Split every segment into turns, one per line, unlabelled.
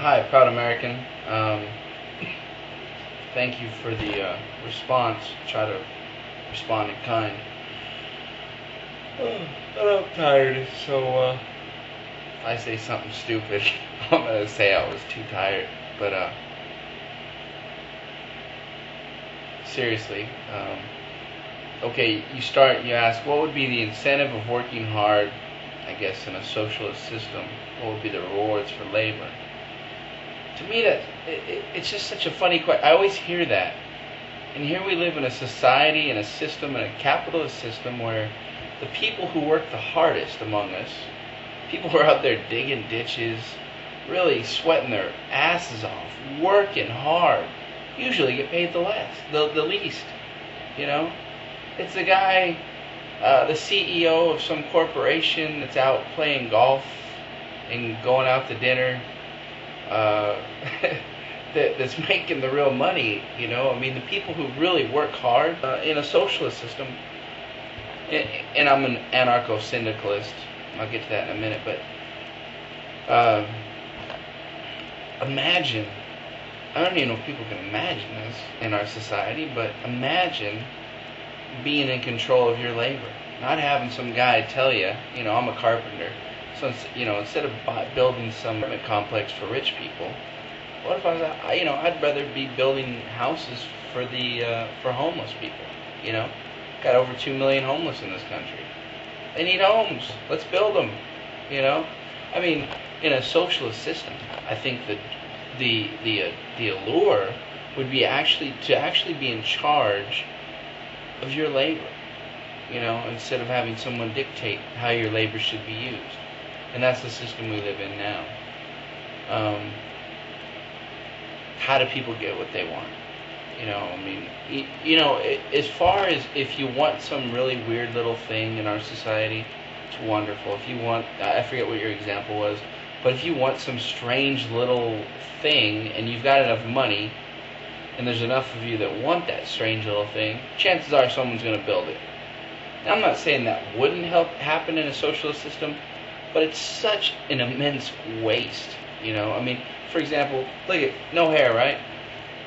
Hi, proud American. Thank you for the response. Try to respond in kind. But I'm tired, so if I say something stupid, I'm gonna say I was too tired. But seriously, okay, you ask, what would be the incentive of working hard, I guess, in a socialist system? What would be the rewards for labor? To me, it's just such a funny question. I always hear that. And here we live in a society and a system, and a capitalist system, where the people who work the hardest among us, people who are out there digging ditches, really sweating their asses off, working hard, usually get paid the least. You know? It's the guy, the CEO of some corporation that's out playing golf and going out to dinner, that's making the real money, you know. I mean, the people who really work hard in a socialist system, and I'm an anarcho-syndicalist, I'll get to that in a minute, but imagine, I don't even know if people can imagine this in our society, but imagine being in control of your labor, not having some guy tell you, you know, I'm a carpenter, so, you know, instead of building some apartment complex for rich people, what if I was, I'd rather be building houses for for homeless people, you know? Got over 2 million homeless in this country. They need homes. Let's build them, you know? I mean, in a socialist system, I think that the allure would be to be in charge of your labor, you know, instead of having someone dictate how your labor should be used. And that's the system we live in now. How do people get what they want? You know, I mean, as far as if you want some really weird little thing in our society, it's wonderful. If you want, I forget what your example was, but if you want some strange little thing and you've got enough money and there's enough of you that want that strange little thing, chances are someone's going to build it. Now, I'm not saying that wouldn't happen in a socialist system, but it's such an immense waste, you know. I mean, for example, look at no hair, right?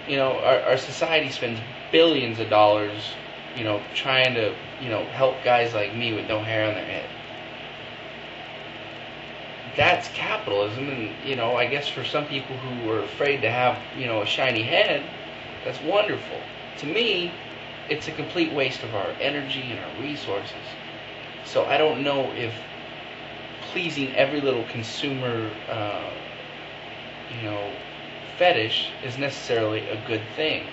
You know, our society spends billions of dollars, you know, trying to, you know, help guys like me with no hair on their head. That's capitalism, and, you know, I guess for some people who are afraid to have, you know, a shiny head, that's wonderful. To me, it's a complete waste of our energy and our resources. So I don't know if pleasing every little consumer, fetish is necessarily a good thing,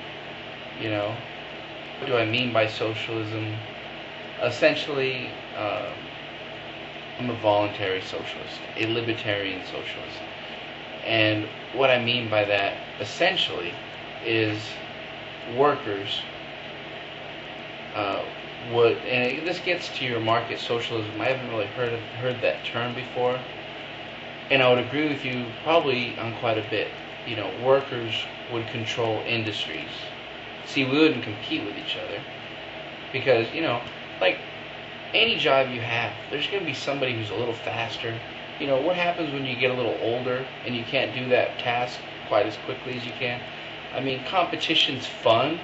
you know. What do I mean by socialism? Essentially, I'm a voluntary socialist, a libertarian socialist. And what I mean by that, essentially, is workers and this gets to your market socialism. I haven't really heard that term before, and I would agree with you probably on quite a bit. You know, workers would control industries. See, we wouldn't compete with each other because, you know, like any job you have, there's going to be somebody who's a little faster. You know, what happens when you get a little older and you can't do that task quite as quickly as you can? I mean, competition's fun,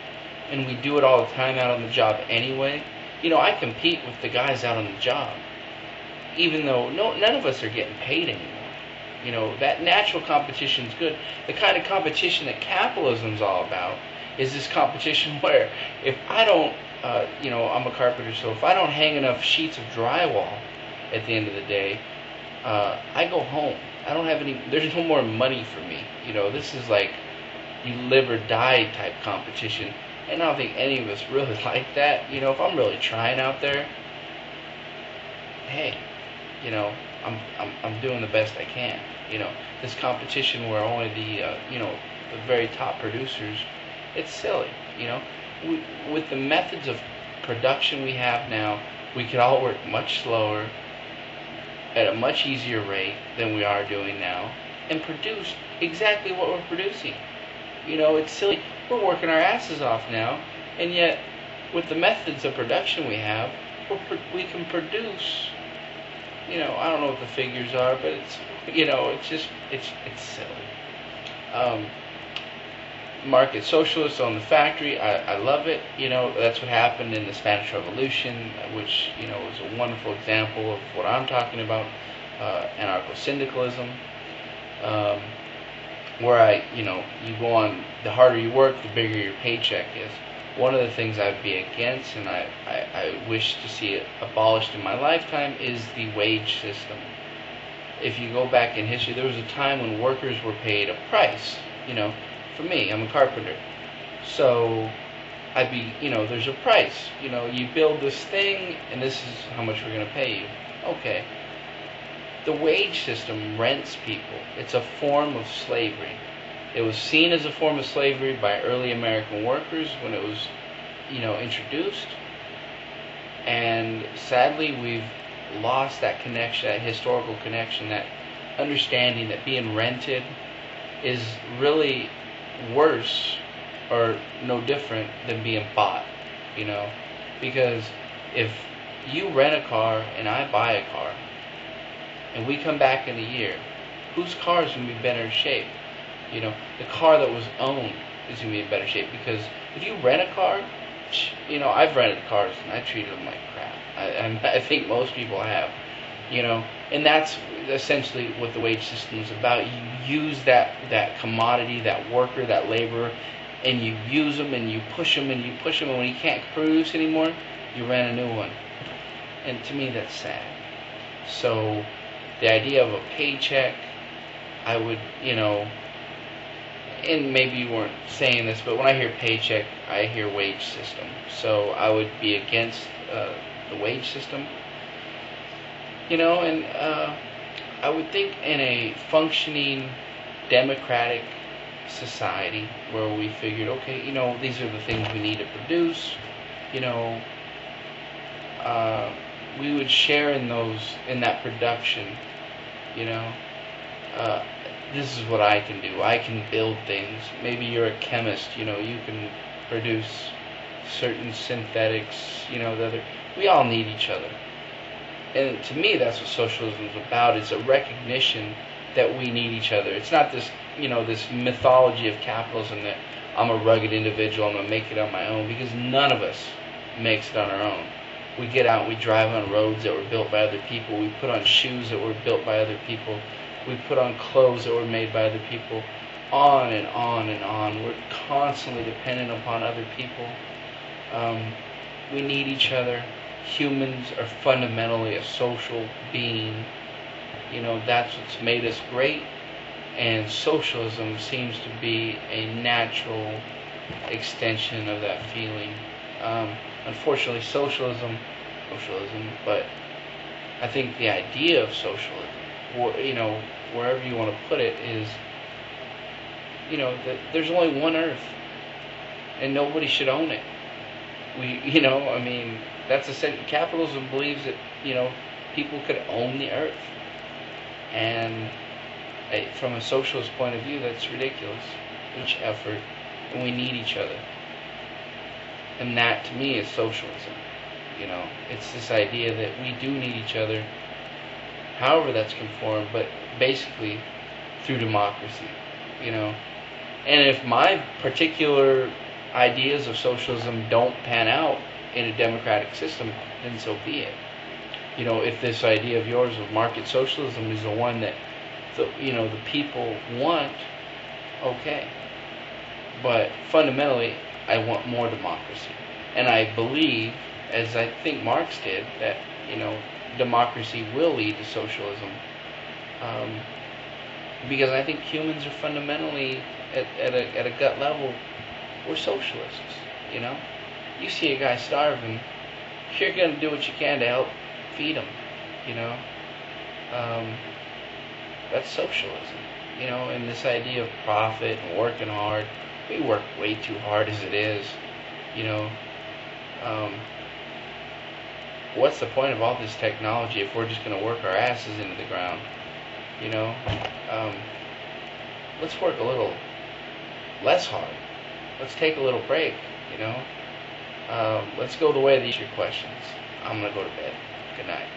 and we do it all the time out on the job anyway. You know, I compete with the guys out on the job, even though none of us are getting paid anymore. You know, that natural competition's good. The kind of competition that capitalism's all about is this competition where if I don't, I'm a carpenter, so if I don't hang enough sheets of drywall at the end of the day, I go home. I don't have there's no more money for me. You know, this is like you live or die type competition. And I don't think any of us really like that. You know, if I'm really trying out there, hey, you know, I'm doing the best I can. You know, this competition where only the very top producers, it's silly. You know, with the methods of production we have now, we could all work much slower at a much easier rate than we are doing now and produce exactly what we're producing. You know, it's silly. We're working our asses off now, and yet with the methods of production we have, we can produce, you know, I don't know what the figures are, but it's, you know, it's just, it's silly. Um, Market socialist on the factory, I love it. That's what happened in the Spanish Revolution, which is a wonderful example of what I'm talking about. Anarcho-syndicalism, um, where you go on, the harder you work, the bigger your paycheck is. One of the things I'd be against, and I wish to see it abolished in my lifetime, is the wage system. If you go back in history, there was a time when workers were paid a price. For me, I'm a carpenter, so there's a price. You build this thing, and this is how much we're going to pay you. Okay. The wage system rents people. It's a form of slavery. It was seen as a form of slavery by early American workers when it was, introduced. And sadly, we've lost that connection, that historical connection, that understanding that being rented is really worse or no different than being bought, because if you rent a car and I buy a car and we come back in a year, whose car is going to be better shape? The car that was owned is going to be in better shape, because if you rent a car, I've rented cars and I treated them like crap. I think most people have, and that's essentially what the wage system is about. You use that commodity, that worker, that laborer, and you use them and you push them and you push them, and when you can't produce anymore, you rent a new one. And to me, that's sad. So the idea of a paycheck, I would, and maybe you weren't saying this, but when I hear paycheck, I hear wage system. So I would be against the wage system. And I would think in a functioning democratic society where we figured, okay, these are the things we need to produce, we would share in that production, this is what I can do. I can build things. Maybe you're a chemist, you can produce certain synthetics, we all need each other. And to me, that's what socialism is about. It's a recognition that we need each other. It's not this, this mythology of capitalism that I'm a rugged individual, I'm going to make it on my own, because none of us makes it on our own. We get out, we drive on roads that were built by other people, we put on shoes that were built by other people, we put on clothes that were made by other people, on and on and on. We're constantly dependent upon other people. We need each other. Humans are fundamentally a social being. That's what's made us great, and socialism seems to be a natural extension of that feeling. Unfortunately, socialism, but I think the idea of socialism, wherever you want to put it, is, that there's only one Earth, and nobody should own it. That's essential. Capitalism believes that, people could own the Earth, and from a socialist point of view, that's ridiculous. Each effort, and we need each other. And that, to me, is socialism. It's this idea that we do need each other, however that's conformed, but basically through democracy. And if my particular ideas of socialism don't pan out in a democratic system, then so be it. If this idea of yours of market socialism is the one that the people want, okay. But fundamentally, I want more democracy. And I believe, as I think Marx did, that, democracy will lead to socialism. Because I think humans are fundamentally, at a gut level, we're socialists. You see a guy starving, you're going to do what you can to help feed him. That's socialism. And this idea of profit and working hard. We work way too hard as it is. What's the point of all this technology if we're just going to work our asses into the ground? Let's work a little less hard. Let's take a little break. Let's go the way of these your questions. I'm going to go to bed. Good night.